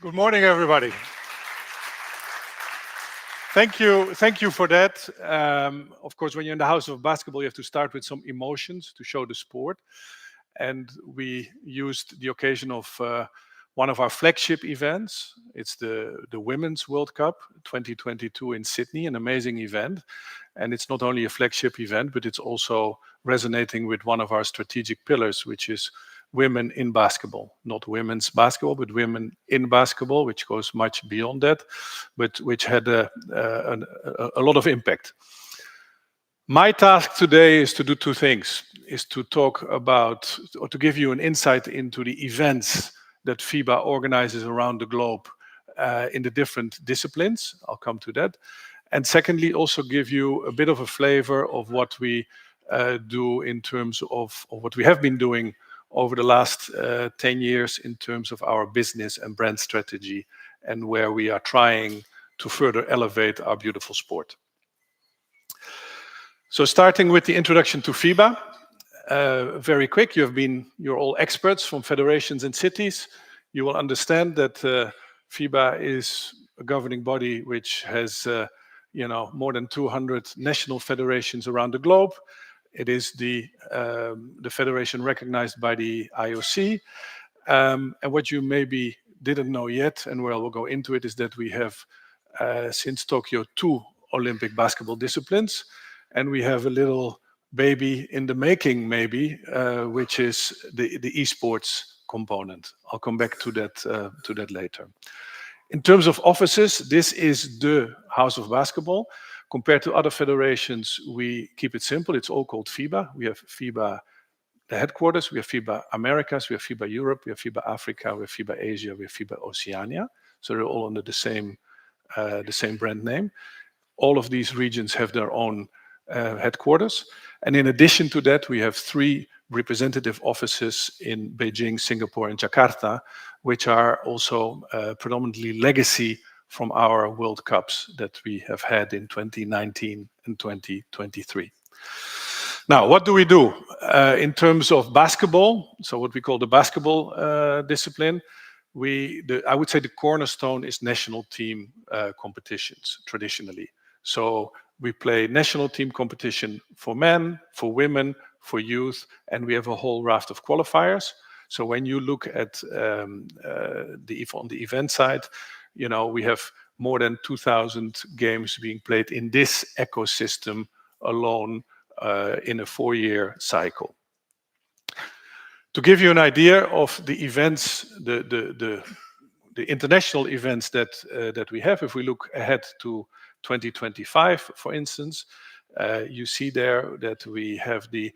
Good morning, everybody. Thank you for that. Of course, when you're in the house of basketball, you have to start with some emotions to show the sport. And we used the occasion of one of our flagship events. It's the Women's World Cup 2022 in Sydney, an amazing event. And it's not only a flagship event, but it's also resonating with one of our strategic pillars, which is women in basketball. Not women's basketball, but women in basketball, which goes much beyond that, but which had a lot of impact. My task today is to do two things, is to talk about, or to give you an insight into the events that FIBA organizes around the globe in the different disciplines. I'll come to that. And secondly, also give you a bit of a flavor of what we do in terms of what we have been doing over the last 10 years in terms of our business and brand strategy and where we are trying to further elevate our beautiful sport. So starting with the introduction to FIBA, very quick, you're all experts from federations and cities. You will understand that FIBA is a governing body which has more than 200 national federations around the globe. It is the federation recognized by the IOC. And what you maybe didn't know yet, and where I will go into it, is that we have, since Tokyo, 2 Olympic basketball disciplines. And we have a little baby in the making, maybe, which is the esports component. I'll come back to that later. In terms of offices, this is the house of basketball. Compared to other federations, we keep it simple. It's all called FIBA. We have FIBA, the headquarters. We have FIBA Americas. We have FIBA Europe. We have FIBA Africa. We have FIBA Asia. We have FIBA Oceania. So they're all under the same brand name. All of these regions have their own headquarters. And in addition to that, we have 3 representative offices in Beijing, Singapore, and Jakarta, which are also predominantly legacy from our World Cups that we have had in 2019 and 2023. Now, what do we do in terms of basketball? So what we call the basketball discipline, I would say the cornerstone is national team competitions traditionally. So we play national team competition for men, for women, for youth, and we have a whole raft of qualifiers. So when you look at on the event side, we have more than 2,000 games being played in this ecosystem alone in a 4-year cycle. To give you an idea of the events, the international events that we have, if we look ahead to 2025, for instance, you see there that we have the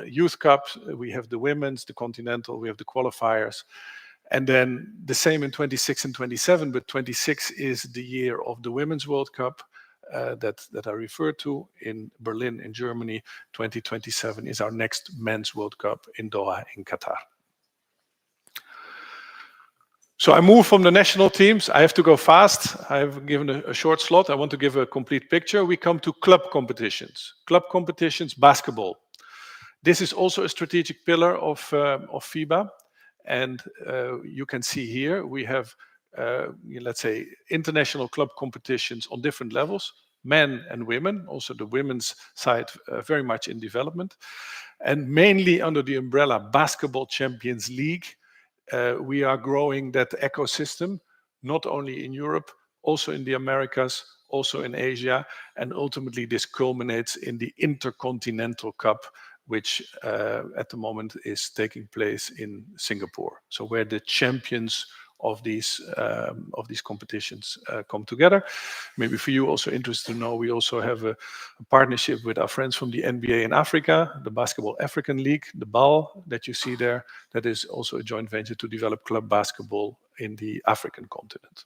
Youth Cup, we have the Women's, the Continental, we have the qualifiers. And then the same in 26 and 27, but 26 is the year of the Women's World Cup that I referred to in Berlin, in Germany. 2027 is our next Men's World Cup in Doha, in Qatar. So I move from the national teams. I have to go fast. I've given a short slot. I want to give a complete picture. We come to club competitions. Club competitions, basketball. This is also a strategic pillar of FIBA. And you can see here, we have, let's say, international club competitions on different levels, men and women, also the women's side very much in development. And mainly under the umbrella Basketball Champions League, we are growing that ecosystem, not only in Europe, also in the Americas, also in Asia, and ultimately this culminates in the Intercontinental Cup, which at the moment is taking place in Singapore. So where the champions of these competitions come together. Maybe for you also interested to know, we also have a partnership with our friends from the NBA in Africa, the Basketball African League, the BAL that you see there, that is also a joint venture to develop club basketball in the African continent.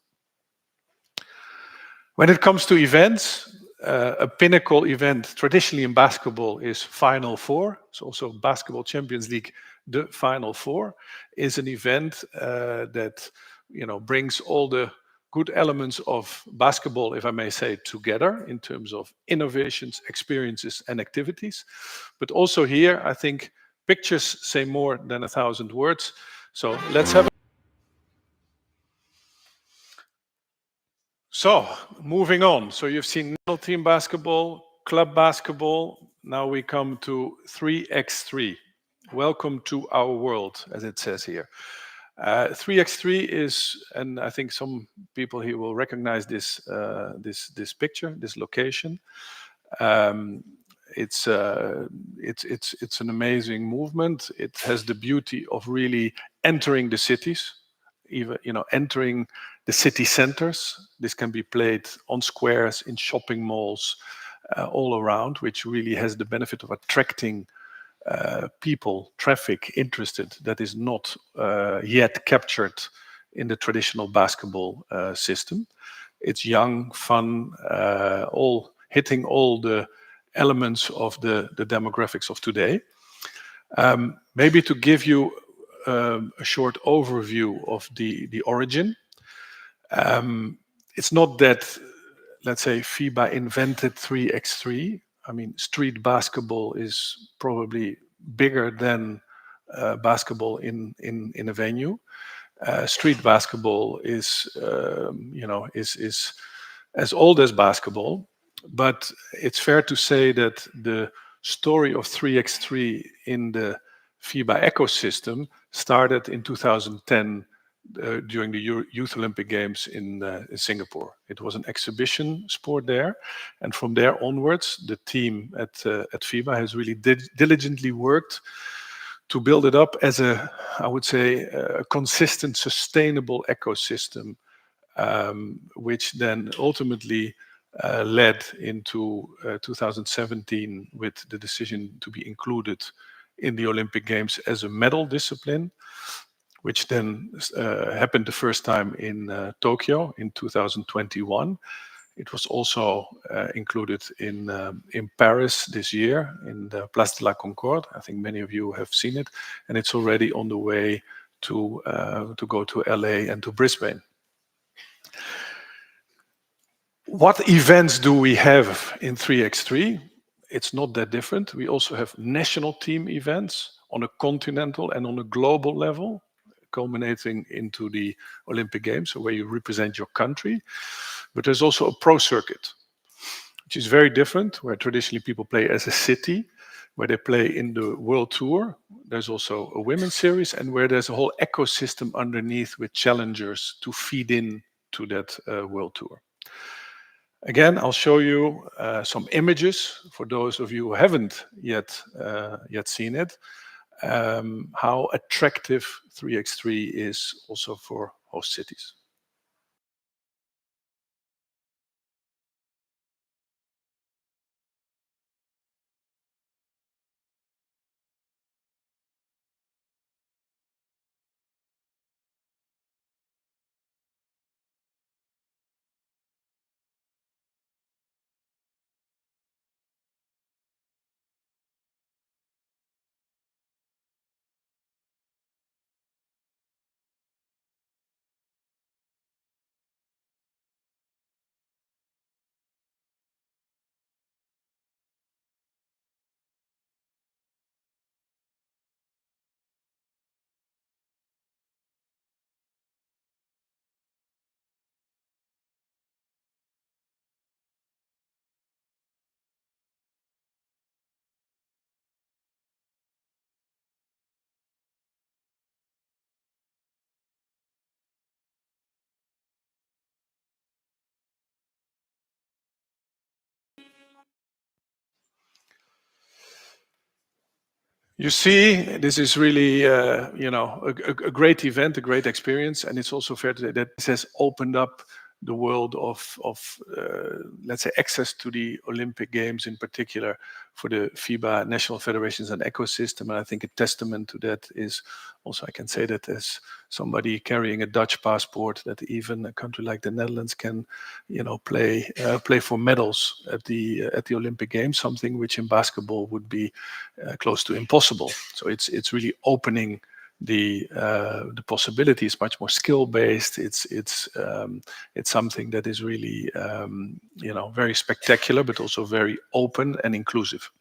When it comes to events, a pinnacle event traditionally in basketball is Final Four. So also Basketball Champions League, the Final Four, is an event that brings all the good elements of basketball, if I may say, together in terms of innovations, experiences, and activities. But also here, I think pictures say more than 1,000 words. So let's have So, moving on. So you've seen national team basketball, club basketball. Now we come to 3x3. Welcome to our world, as it says here. 3x3 is, and I think some people here will recognize this picture, this location. Um, it's an amazing movement. It has the beauty of really entering the cities, even entering the city centers. This can be played on squares, in shopping malls, all around, which really has the benefit of attracting people, traffic interested that is not yet captured in the traditional basketball system. It's young, fun, all hitting all the elements of the demographics of today. Maybe to give you a short overview of the origin. It's not that, let's say, FIBA invented 3x3. I mean, street basketball is probably bigger than basketball in a venue. Street basketball is as old as basketball, but it's fair to say that the story of 3x3 in the FIBA ecosystem started in 2010 during the Youth Olympic Games in Singapore. It was an exhibition sport there, and from there onwards, the team at FIBA has really diligently worked to build it up as I would say, a consistent, sustainable ecosystem, which then ultimately led into 2017 with the decision to be included in the Olympic Games as a medal discipline, which then happened the first time in Tokyo in 2021. It was also included in Paris this year in the Place de la Concorde. I think many of you have seen it, and it's already on the way to go to LA and to Brisbane. What events do we have in 3x3? It's not that different. We also have national team events on a continental and on a global level, culminating into the Olympic Games, so where you represent your country. But there's also a pro circuit, which is very different, where traditionally people play as a city, where they play in the World Tour. There's also a women's series, and where there's a whole ecosystem underneath with challengers to feed in to that World Tour. Again, I'll show you some images for those of you who haven't yet seen it, how attractive 3x3 is also for host cities. You see, this is really, a great event, a great experience, and it's also fair to say that this has opened up the world of let's say, access to the Olympic Games in particular for the FIBA national federations and ecosystem. And I think a testament to that is also, I can say that as somebody carrying a Dutch passport, that even a country like the Netherlands can, play for medals at the Olympic Games, something which in basketball would be close to impossible. So it's really opening the possibilities, much more skill based. It's something that is really very spectacular, but also very open and inclusive.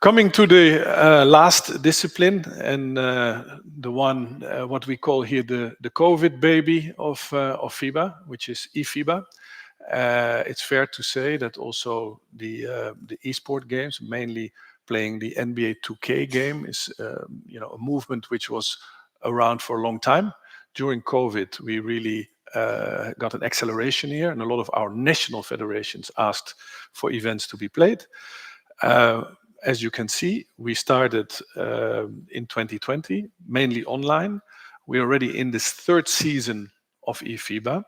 Coming to the last discipline, and the one what we call here the COVID baby of FIBA, which is eFIBA. It's fair to say that also the esport games, mainly playing the NBA 2K game, is a movement which was around for a long time. During COVID, we really got an acceleration here, and a lot of our national federations asked for events to be played. As you can see, we started in 2020, mainly online. We're already in this third season of eFIBA.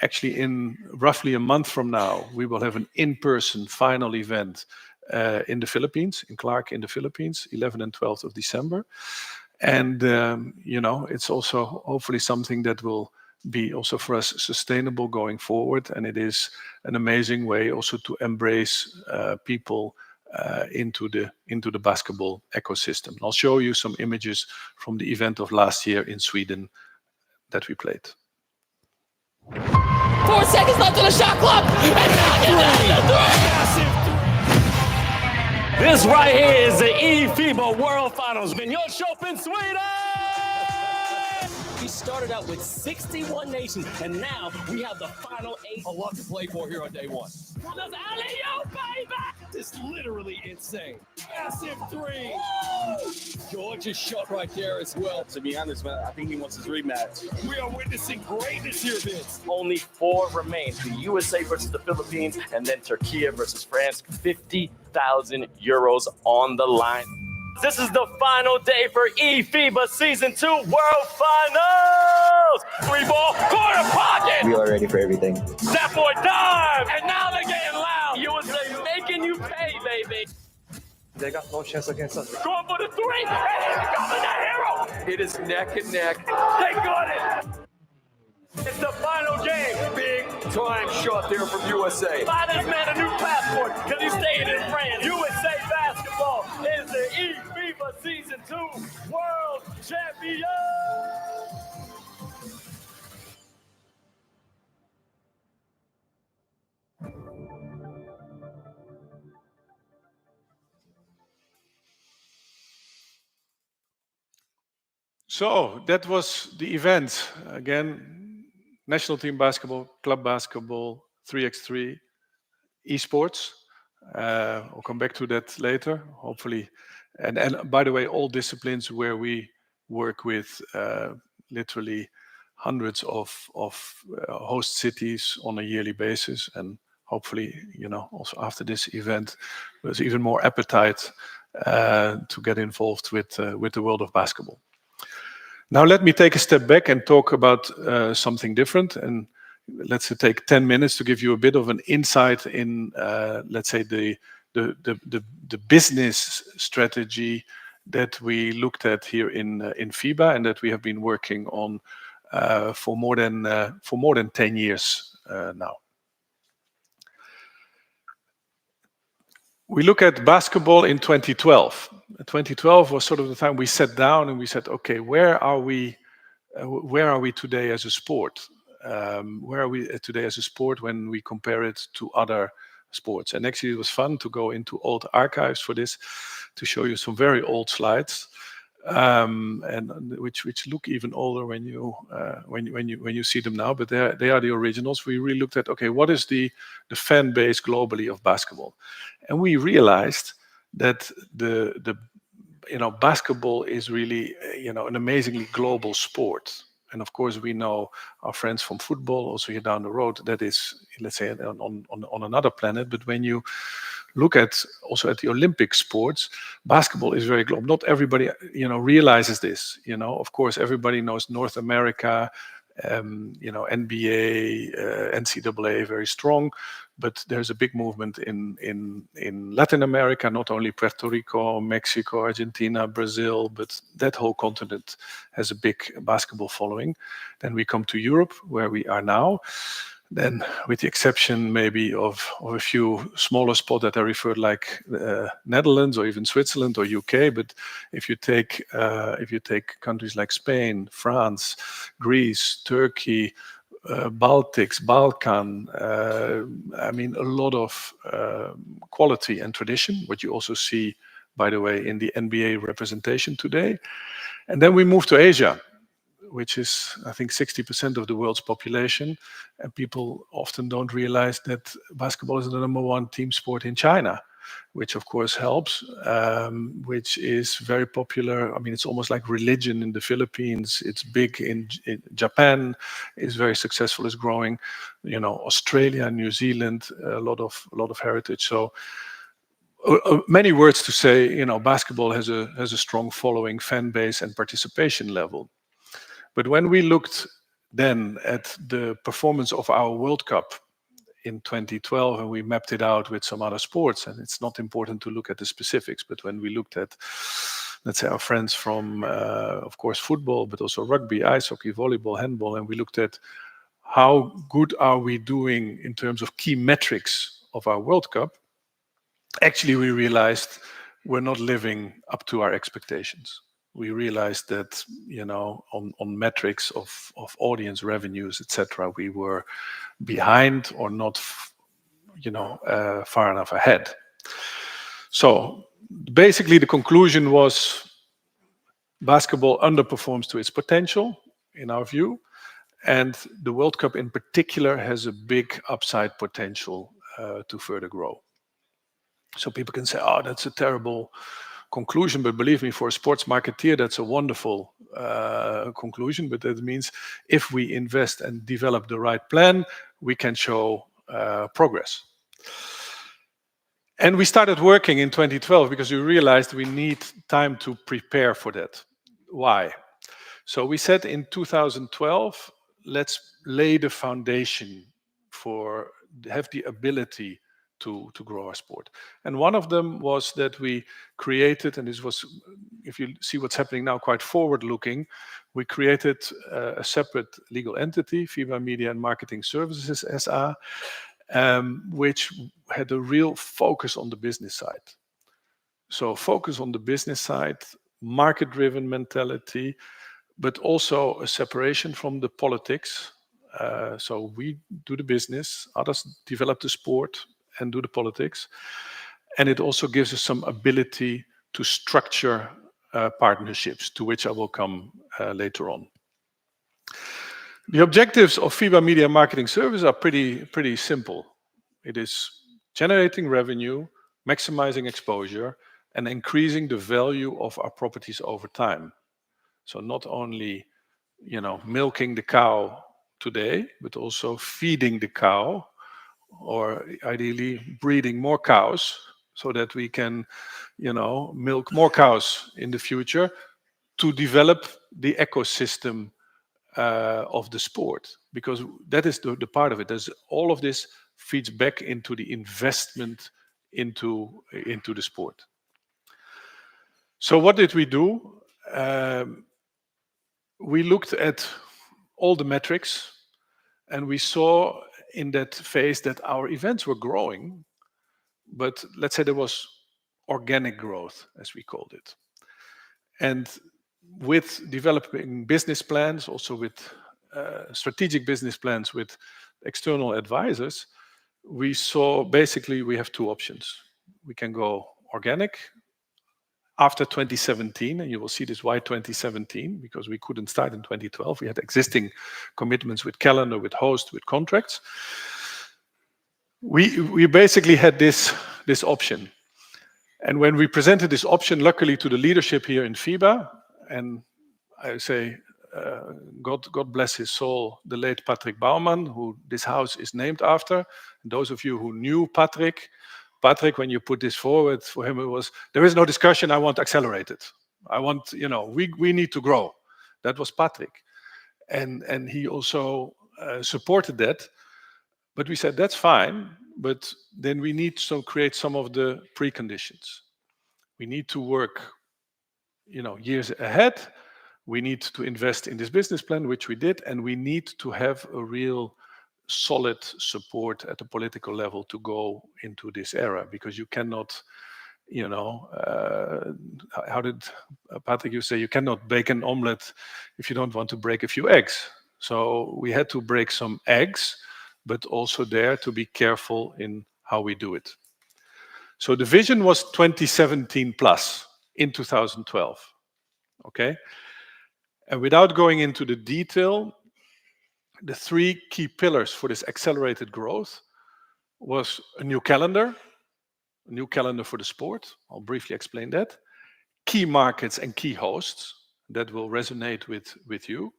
Actually, in roughly a month from now, we will have an in-person final event in the Philippines, in Clark in the Philippines, 11th and 12th of December. And, it's also hopefully something that will be also for us sustainable going forward. And it is an amazing way also to embrace people into the basketball ecosystem. I'll show you some images from the event of last year in Sweden that we played. 4 seconds left on the shot clock, and this right here is the eFIBA World Finals. Open Sweden! We started out with 61 nations, and now we have the final 8. A lot to play for here on day one. That's alley-oop, baby! This is literally insane. Massive three. Woo! George's shot right there as well. To be honest, man, I think he wants his rematch. We are witnessing greatness here, Vince. Only 4 remain. The USA versus the Philippines, and then Turkey versus France. 50,000 euros on the line. This is the final day for eFIBA Season 2 World Finals! 3-ball, corner pocket! We are ready for everything. That boy dive! And now they're getting loud! USA making you pay, baby! They got no chance against us. Going for the 3, and he's becoming the hero! It is neck and neck. They got it! It's the final game! Big time shot there from USA. Buy this man a new passport, because he's staying in France. USA Basketball is the eFIBA Season 2 World Champion! So that was the event. Again, national team basketball, club basketball, 3x3, esports. I'll come back to that later, hopefully. And by the way, all disciplines where we work with literally hundreds of host cities on a yearly basis. And hopefully, also after this event, there's even more appetite to get involved with the world of basketball. Now let me take a step back and talk about something different, and let's take 10 minutes to give you a bit of an insight in, let's say, the business strategy that we looked at here in FIBA, and that we have been working on for more than 10 years now. We look at basketball in 2012. 2012 was sort of the time we sat down and we said, okay, where are we today as a sport? Where are we today as a sport when we compare it to other sports? And actually, it was fun to go into old archives for this, to show you some very old slides, and which look even older when you see them now. But they are the originals. We really looked at, okay, what is the fan base globally of basketball, and we realized that the basketball is really an amazingly global sport. And of course, we know our friends from football also here down the road, that is, let's say, on another planet. But when you look at also at the Olympic sports, basketball is very global. Not everybody realizes this. Of course, everybody knows North America, NBA, NCAA, very strong. But there's a big movement in Latin America, not only Puerto Rico, Mexico, Argentina, Brazil, but that whole continent has a big basketball following. Then we come to Europe, where we are now. Then, with the exception maybe of a few smaller spots that are referred like Netherlands or even Switzerland or UK, but if you take countries like Spain, France, Greece, Turkey, Baltics, Balkan, I mean, a lot of quality and tradition, what you also see, by the way, in the NBA representation today. And then we move to Asia, which is, I think, 60% of the world's population. And people often don't realize that basketball is the number one team sport in China, which of course helps, which is very popular. I mean, it's almost like religion in the Philippines. It's big in Japan, is very successful, is growing. You know, Australia, New Zealand, a lot of heritage. So many words to say, you know, basketball has a strong following, fan base, and participation level. But when we looked then at the performance of our World Cup in 2012, and we mapped it out with some other sports, and it's not important to look at the specifics, but when we looked at, let's say, our friends from, of course, football, but also rugby, ice hockey, volleyball, handball, and we looked at how good are we doing in terms of key metrics of our World Cup, actually we realized we're not living up to our expectations. We realized that, you know, on metrics of audience revenues, etc., we were behind or not, you know, far enough ahead. So basically the conclusion was basketball underperforms to its potential, in our view, and the World Cup in particular has a big upside potential to further grow. So people can say, oh, that's a terrible conclusion, but believe me, for a sports marketeer, that's a wonderful conclusion. But that means if we invest and develop the right plan, we can show progress. And we started working in 2012 because we realized we need time to prepare for that. Why? So we said in 2012, let's lay the foundation for have the ability to grow our sport. And one of them was that we created, and this was, if you see what's happening now, quite forward-looking, we created a separate legal entity, FIBA Media and Marketing Services SA, which had a real focus on the business side. So focus on the business side, market-driven mentality, but also a separation from the politics. So we do the business, others develop the sport and do the politics. And it also gives us some ability to structure partnerships, to which I will come later on. The objectives of FIBA Media Marketing Service are pretty simple. It is generating revenue, maximizing exposure, and increasing the value of our properties over time. So not only, you know, milking the cow today, but also feeding the cow, or ideally breeding more cows so that we can, you know, milk more cows in the future to develop the ecosystem of the sport, because that is the part of it. There's all of this feeds back into the investment into the sport. So what did we do? We looked at all the metrics, and we saw in that phase that our events were growing, but let's say there was organic growth, as we called it. And with developing business plans, also with strategic business plans with external advisors, we saw basically we have two options. We can go organic after 2017, and you will see this why 2017, because we couldn't start in 2012. We had existing commitments with calendar, with host, with contracts. We basically had this option. And when we presented this option, luckily to the leadership here in FIBA, and I say, God bless his soul, the late Patrick Baumann, who this house is named after. And those of you who knew Patrick, when you put this forward, for him it was, there is no discussion, I want accelerated. I want, you know, we need to grow. That was Patrick. And he also supported that. But we said, that's fine, but then we need to create some of the preconditions. We need to work, you know, years ahead. We need to invest in this business plan, which we did, and we need to have a real solid support at the political level to go into this era, because you cannot, you know, how did Patrick you say, you cannot bake an omelette if you don't want to break a few eggs. So we had to break some eggs, but also there to be careful in how we do it. So the vision was 2017 plus in 2012, okay? And without going into the detail, the three key pillars for this accelerated growth was a new calendar for the sport. I'll briefly explain that. Key markets and key hosts that will resonate with you,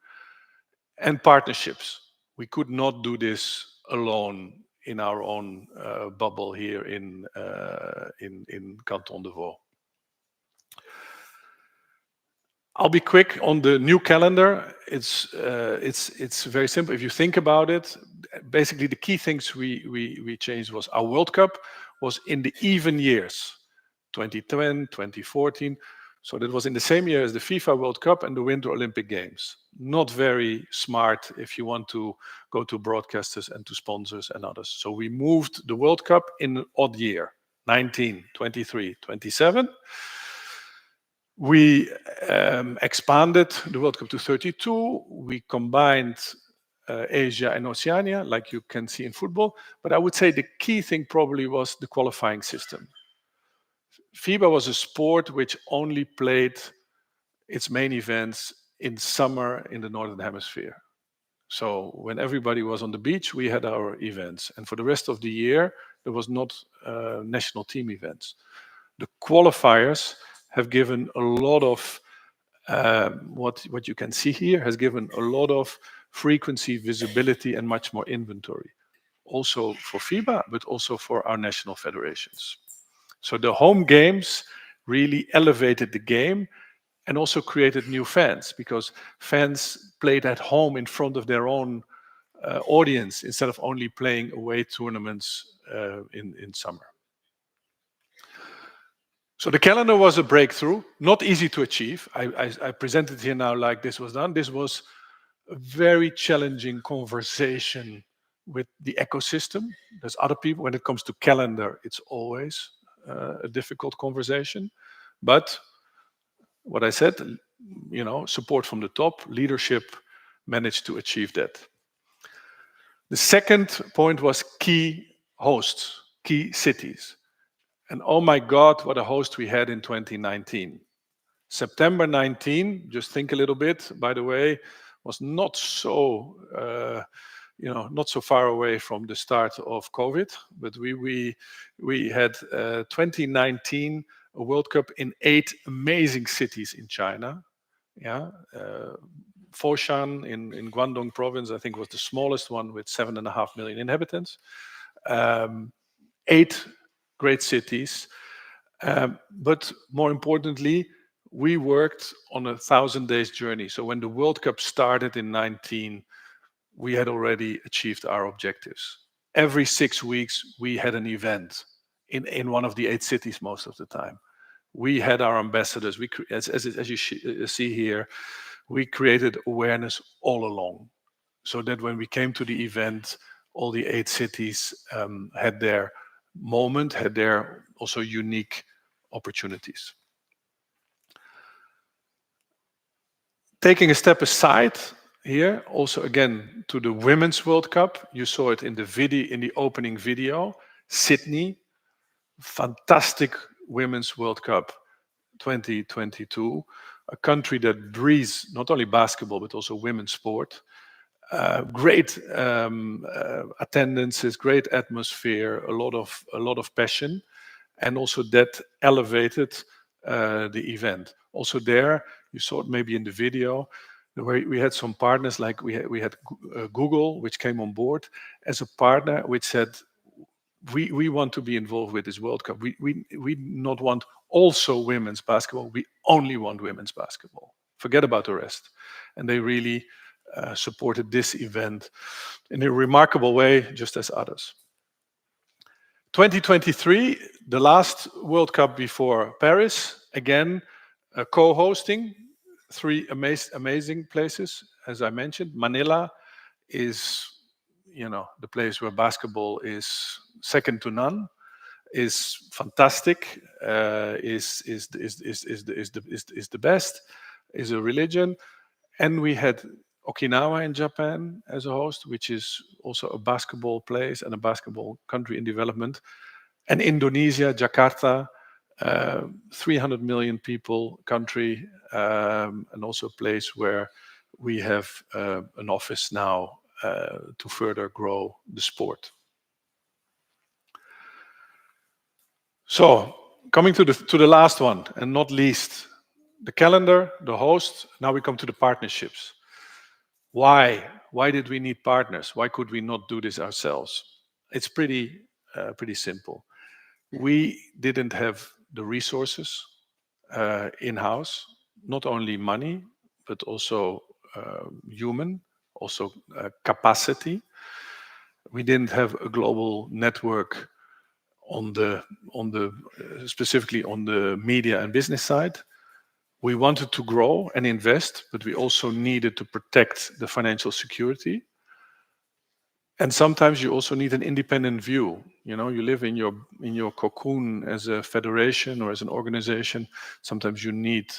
and partnerships. We could not do this alone in our own bubble here in Canton de Vaud. I'll be quick on the new calendar. It's very simple. If you think about it, basically the key things we changed was our World Cup was in the even years, 2010, 2014. So that was in the same year as the FIFA World Cup and the Winter Olympic Games. Not very smart if you want to go to broadcasters and to sponsors and others. So we moved the World Cup in an odd year, 19, 23, 27. We expanded the World Cup to 32. We combined Asia and Oceania, like you can see in football. But I would say the key thing probably was the qualifying system. FIBA was a sport which only played its main events in summer in the Northern Hemisphere. So when everybody was on the beach, we had our events. And for the rest of the year, there was not national team events. The qualifiers have given a lot of, what you can see here, has given a lot of frequency, visibility, and much more inventory. Also for FIBA, but also for our national federations. So the home games really elevated the game and also created new fans, because fans played at home in front of their own audience instead of only playing away tournaments in summer. So the calendar was a breakthrough, not easy to achieve. I presented here now like this was done. This was a very challenging conversation with the ecosystem. There's other people, when it comes to calendar, it's always a difficult conversation. But what I said, support from the top, leadership managed to achieve that. The second point was key hosts, key cities. And oh my God, what a host we had in 2019. September 19, just think a little bit, by the way, was not so, not so far away from the start of COVID, but we had 2019 a World Cup in 8 amazing cities in China. Yeah, Foshan in Guangdong province, I think, was the smallest one with 7.5 million inhabitants. 8 great cities, but more importantly, we worked on a 1,000 days journey. So when the World Cup started in 19, we had already achieved our objectives. Every 6 weeks, we had an event in one of the 8 cities most of the time. We had our ambassadors. As you see here, we created awareness all along, so that when we came to the event, all the 8 cities had their moment, had their also unique opportunities. Taking a step aside here, also again to the Women's World Cup, you saw it in the opening video, Sydney, fantastic Women's World Cup 2022, a country that breathes not only basketball but also women's sport. Great attendances, great atmosphere, a lot of passion, and also that elevated the event. Also there, you saw it maybe in the video, where we had some partners, like we had Google, which came on board as a partner, which said, we want to be involved with this World Cup. We not want also women's basketball. We only want women's basketball. Forget about the rest. And they really supported this event in a remarkable way, just as others. 2023, the last World Cup before Paris, again, co-hosting 3 amazing places. As I mentioned, Manila is, the place where basketball is second to none, is fantastic, is the best, is a religion. And we had Okinawa in Japan as a host, which is also a basketball place and a basketball country in development. And Indonesia, Jakarta, 300 million people country, and also a place where we have an office now to further grow the sport. So coming to the last one, and not least, the calendar, the host. Now we come to the partnerships. Why? Why did we need partners? Why could we not do this ourselves? It's pretty simple. We didn't have the resources in-house, not only money, but also human, also capacity. We didn't have a global network specifically on the media and business side. We wanted to grow and invest, but we also needed to protect the financial security. And sometimes you also need an independent view. You know, you live in your cocoon as a federation or as an organization. Sometimes you need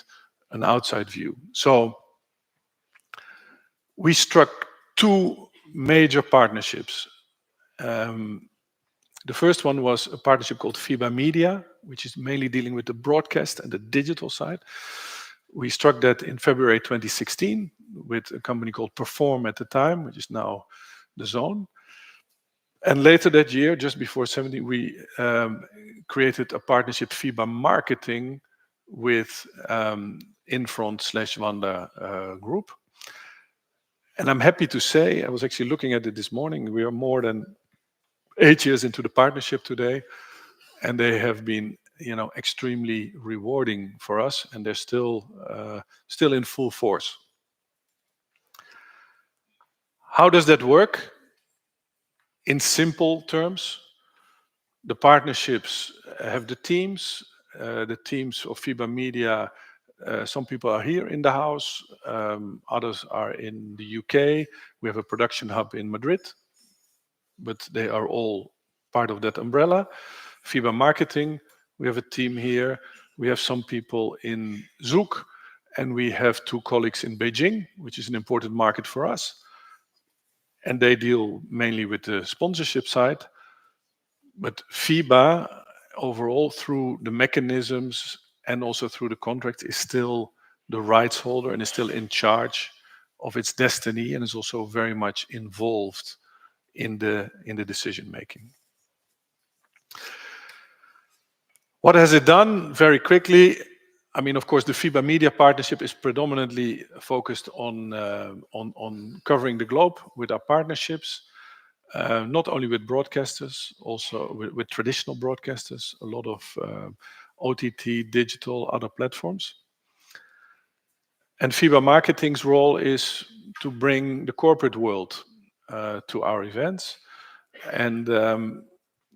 an outside view. So we struck two major partnerships. The first one was a partnership called FIBA Media, which is mainly dealing with the broadcast and the digital side. We struck that in February 2016 with a company called Perform at the time, which is now The Zone. And later that year, just before 17, we created a partnership, FIBA Marketing, with Infront/Wanda Group. And I'm happy to say, I was actually looking at it this morning, we are more than 8 years into the partnership today, and they have been, extremely rewarding for us, and they're still in full force. How does that work? In simple terms, the partnerships have the teams of FIBA Media. Some people are here in the house, others are in the UK. We have a production hub in Madrid, but they are all part of that umbrella. FIBA Marketing, we have a team here. We have some people in Zug, and we have 2 colleagues in Beijing, which is an important market for us. And they deal mainly with the sponsorship side. But FIBA, overall, through the mechanisms and also through the contract, is still the rights holder and is still in charge of its destiny, and is also very much involved in the decision making. What has it done? Very quickly, I mean, of course, the FIBA Media partnership is predominantly focused on covering the globe with our partnerships, not only with broadcasters, also with traditional broadcasters, a lot of OTT, digital, other platforms. And FIBA Marketing's role is to bring the corporate world to our events. And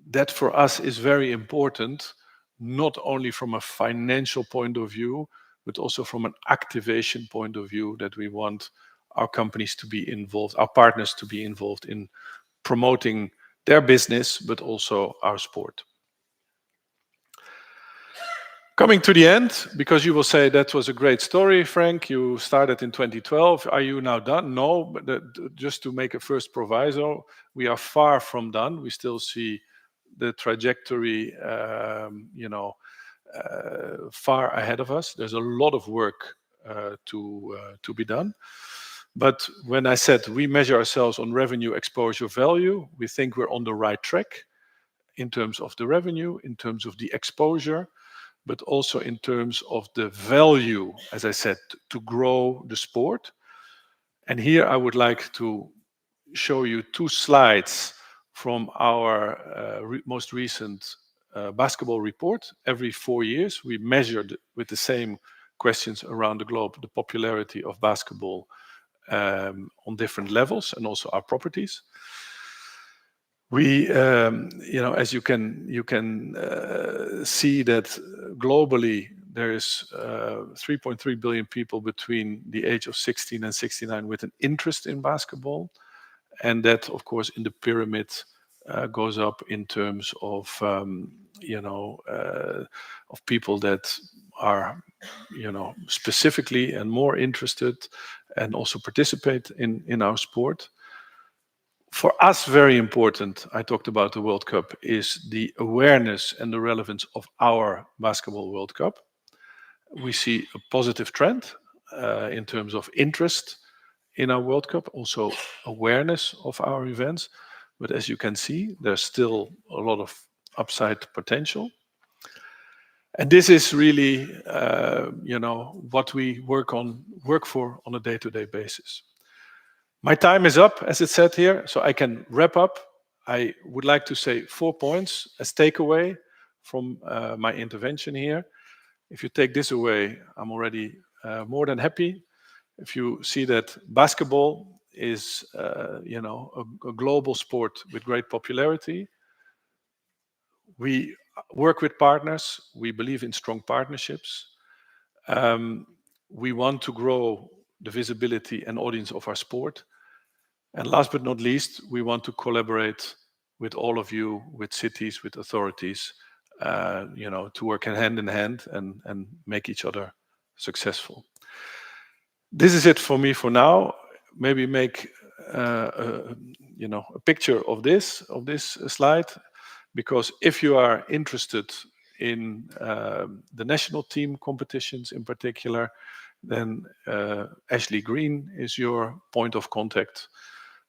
that for us is very important, not only from a financial point of view, but also from an activation point of view, that we want our companies to be involved, our partners to be involved in promoting their business, but also our sport. Coming to the end, because you will say that was a great story, Frank, you started in 2012. Are you now done? No, but just to make a first proviso, we are far from done. We still see the trajectory, far ahead of us. There's a lot of work to be done. But when I said we measure ourselves on revenue, exposure, value, we think we're on the right track in terms of the revenue, in terms of the exposure, but also in terms of the value, as I said, to grow the sport. And here I would like to show you 2 slides from our most recent basketball report. Every 4 years, we measured with the same questions around the globe the popularity of basketball on different levels, and also our properties. We, as you can see that globally there is 3.3 billion people between the age of 16 and 69 with an interest in basketball, and that, of course, in the pyramid goes up in terms of of people that are specifically and more interested, and also participate in our sport. For us, very important, I talked about the World Cup, is the awareness and the relevance of our Basketball World Cup. We see a positive trend in terms of interest in our World Cup, also awareness of our events. But as you can see, there's still a lot of upside potential. And this is really, what we work for on a day-to-day basis. My time is up, as it said here, so I can wrap up. I would like to say 4 points as takeaway from my intervention here. If you take this away, I'm already more than happy. If you see that basketball is, a global sport with great popularity, we work with partners. We believe in strong partnerships. We want to grow the visibility and audience of our sport. And last but not least, we want to collaborate with all of you, with cities, with authorities, to work hand in hand and make each other successful. This is it for me for now. Maybe make a picture of this slide, because if you are interested in the national team competitions in particular, then Ashley Green is your point of contact.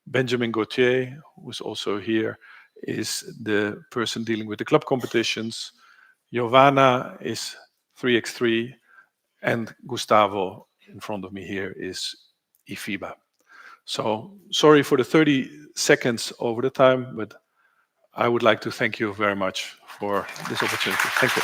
Benjamin Gauthier, who's also here, is the person dealing with the club competitions. Giovanna is 3x3, and Gustavo in front of me here is FIBA. So sorry for the 30 seconds over the time, but I would like to thank you very much for this opportunity. Thank you.